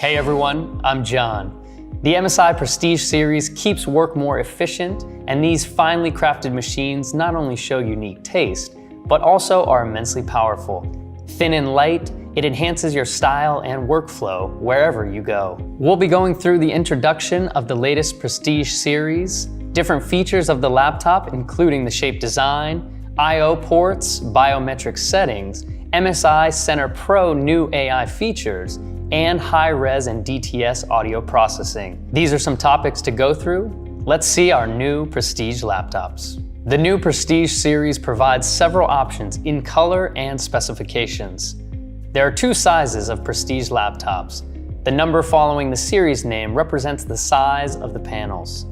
Hey everyone, I'm John. The MSI Prestige series keeps work more efficient, and these finely crafted machines not only show unique taste, but also are immensely powerful. Thin and light, it enhances your style and workflow wherever you go. We'll be going through the introduction of the latest Prestige series, different features of the laptop including the shape design, I/O ports, biometric settings, MSI Center Pro new AI features, and high-res and DTS audio processing. These are some topics to go through. Let's see our new Prestige laptops. The new Prestige series provides several options in color and specifications. There are two sizes of Prestige laptops. The number following the series name represents the size of the panels.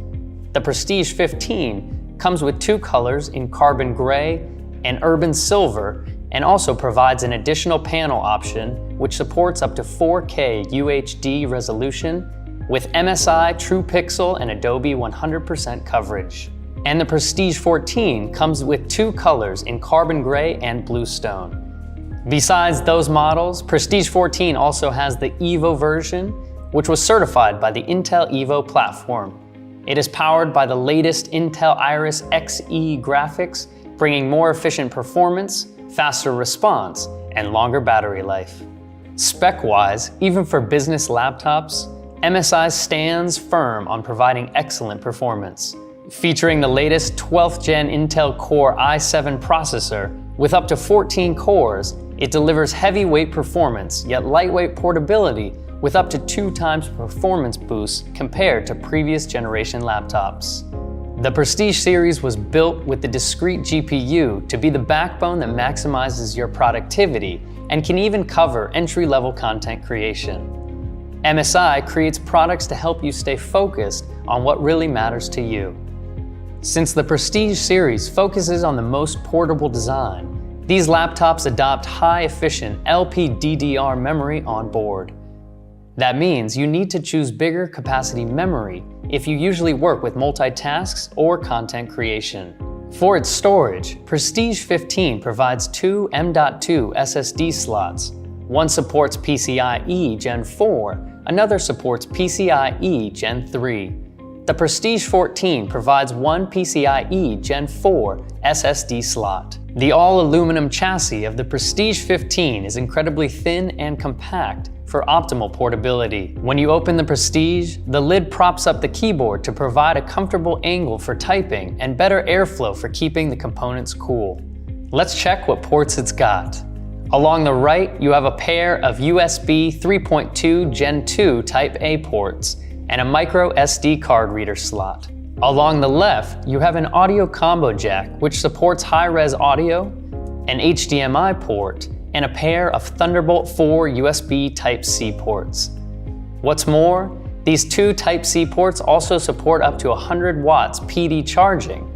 The Prestige 15 comes with two colors in carbon gray and urban silver, and also provides an additional panel option which supports up to 4K UHD resolution with MSI True Pixel and Adobe 100% coverage. And the Prestige 14 comes with two colors in carbon gray and bluestone. Besides those models, Prestige 14 also has the Evo version, which was certified by the Intel Evo platform. It is powered by the latest Intel Iris Xe graphics, bringing more efficient performance, faster response, and longer battery life. Spec-wise, even for business laptops, MSI stands firm on providing excellent performance. Featuring the latest 12th gen Intel Core i7 processor with up to 14 cores, it delivers heavyweight performance yet lightweight portability with up to 2 times performance boost compared to previous generation laptops. The Prestige series was built with the discrete GPU to be the backbone that maximizes your productivity and can even cover entry-level content creation. MSI creates products to help you stay focused on what really matters to you. Since the Prestige series focuses on the most portable design, these laptops adopt high-efficient LPDDR memory on board. That means you need to choose bigger capacity memory if you usually work with multitasks or content creation. For its storage, Prestige 15 provides two M.2 SSD slots. One supports PCIe Gen 4, another supports PCIe Gen 3. The Prestige 14 provides one PCIe Gen 4 SSD slot. The all-aluminum chassis of the Prestige 15 is incredibly thin and compact for optimal portability. When you open the Prestige, the lid props up the keyboard to provide a comfortable angle for typing and better airflow for keeping the components cool. Let's check what ports it's got. Along the right, you have a pair of USB 3.2 Gen 2 Type A ports and a micro SD card reader slot. Along the left, you have an audio combo jack which supports high-res audio, an HDMI port, and a pair of Thunderbolt 4 USB Type-C ports. What's more, these two Type-C ports also support up to 100 watts PD charging.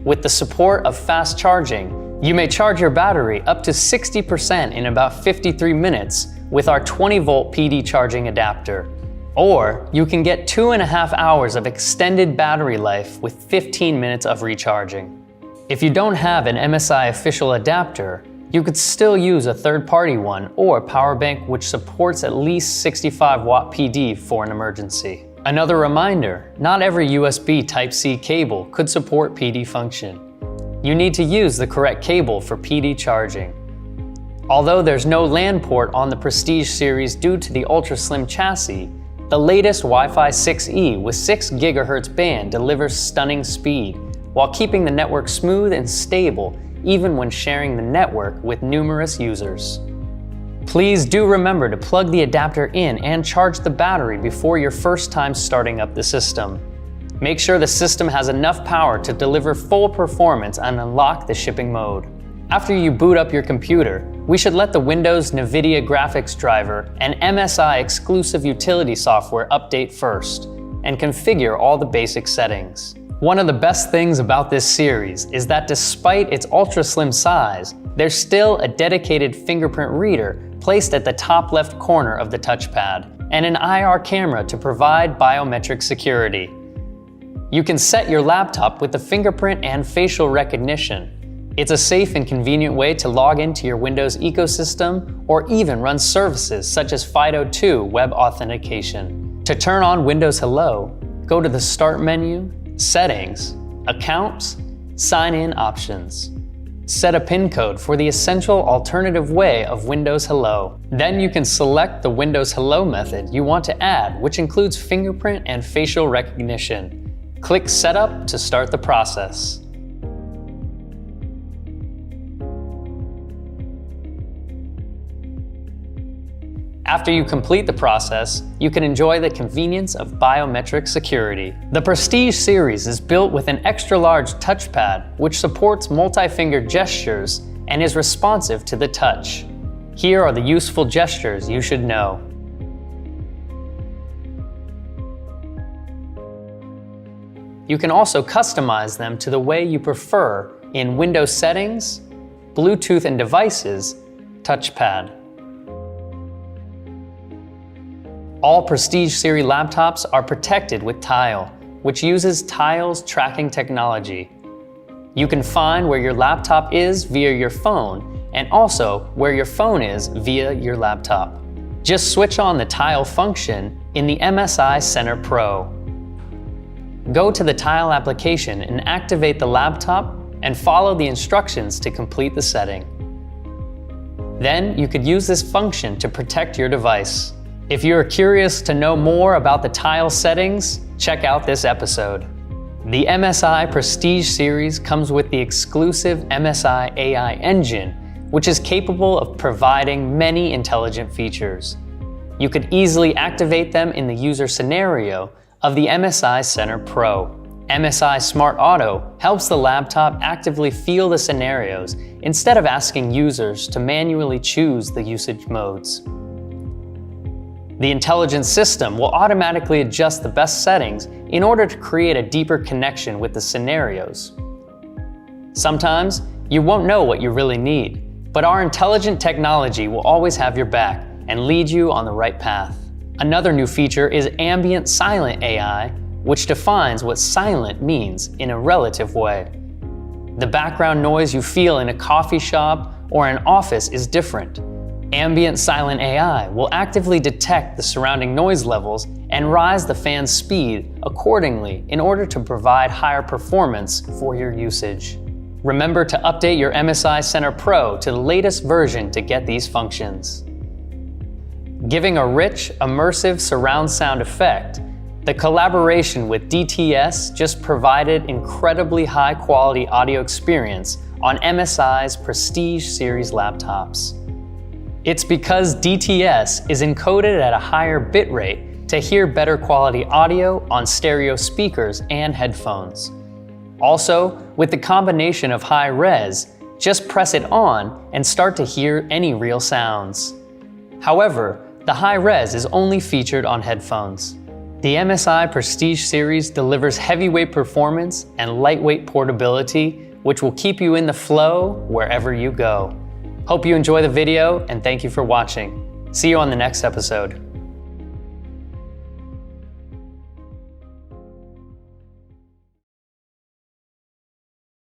With the support of fast charging, you may charge your battery up to 60% in about 53 minutes with our 20-volt PD charging adapter. Or you can get 2.5 hours of extended battery life with 15 minutes of recharging. If you don't have an MSI official adapter, you could still use a third-party one or a power bank which supports at least 65 watt PD for an emergency. Another reminder, not every USB Type-C cable could support PD function. You need to use the correct cable for PD charging. Although there's no LAN port on the Prestige series due to the ultra-slim chassis, the latest Wi-Fi 6E with 6 GHz band delivers stunning speed while keeping the network smooth and stable even when sharing the network with numerous users. Please do remember to plug the adapter in and charge the battery before your first time starting up the system. Make sure the system has enough power to deliver full performance and unlock the shipping mode. After you boot up your computer, we should let the Windows NVIDIA graphics driver and MSI exclusive utility software update first and configure all the basic settings. One of the best things about this series is that despite its ultra-slim size, there's still a dedicated fingerprint reader placed at the top left corner of the touchpad and an IR camera to provide biometric security. You can set your laptop with the fingerprint and facial recognition. It's a safe and convenient way to log into your Windows ecosystem or even run services such as FIDO2 web authentication. To turn on Windows Hello, go to the Start menu, Settings, Accounts, Sign In options. Set a PIN code for the essential alternative way of Windows Hello. Then you can select the Windows Hello method you want to add, which includes fingerprint and facial recognition. Click Setup to start the process. After you complete the process, you can enjoy the convenience of biometric security. The Prestige series is built with an extra-large touchpad, which supports multi-finger gestures and is responsive to the touch. Here are the useful gestures you should know. You can also customize them to the way you prefer in Windows Settings, Bluetooth and Devices, Touchpad. All Prestige series laptops are protected with Tile, which uses Tile's tracking technology. You can find where your laptop is via your phone and also where your phone is via your laptop. Just switch on the Tile function in the MSI Center Pro. Go to the Tile application and activate the laptop and follow the instructions to complete the setting. Then you could use this function to protect your device. If you're curious to know more about the Tile settings, check out this episode. The MSI Prestige series comes with the exclusive MSI AI engine, which is capable of providing many intelligent features. You could easily activate them in the user scenario of the MSI Center Pro. MSI Smart Auto helps the laptop actively feel the scenarios instead of asking users to manually choose the usage modes. The intelligent system will automatically adjust the best settings in order to create a deeper connection with the scenarios. Sometimes you won't know what you really need, but our intelligent technology will always have your back and lead you on the right path. Another new feature is Ambient Silent AI, which defines what silent means in a relative way. The background noise you feel in a coffee shop or an office is different. Ambient Silent AI will actively detect the surrounding noise levels and rise the fan's speed accordingly in order to provide higher performance for your usage. Remember to update your MSI Center Pro to the latest version to get these functions. Giving a rich, immersive surround sound effect, the collaboration with DTS just provided incredibly high-quality audio experience on MSI's Prestige series laptops. It's because DTS is encoded at a higher bitrate to hear better quality audio on stereo speakers and headphones. Also, with the combination of high res, just press it on and start to hear any real sounds. However, the high res is only featured on headphones. The MSI Prestige series delivers heavyweight performance and lightweight portability, which will keep you in the flow wherever you go. Hope you enjoy the video and thank you for watching. See you on the next episode.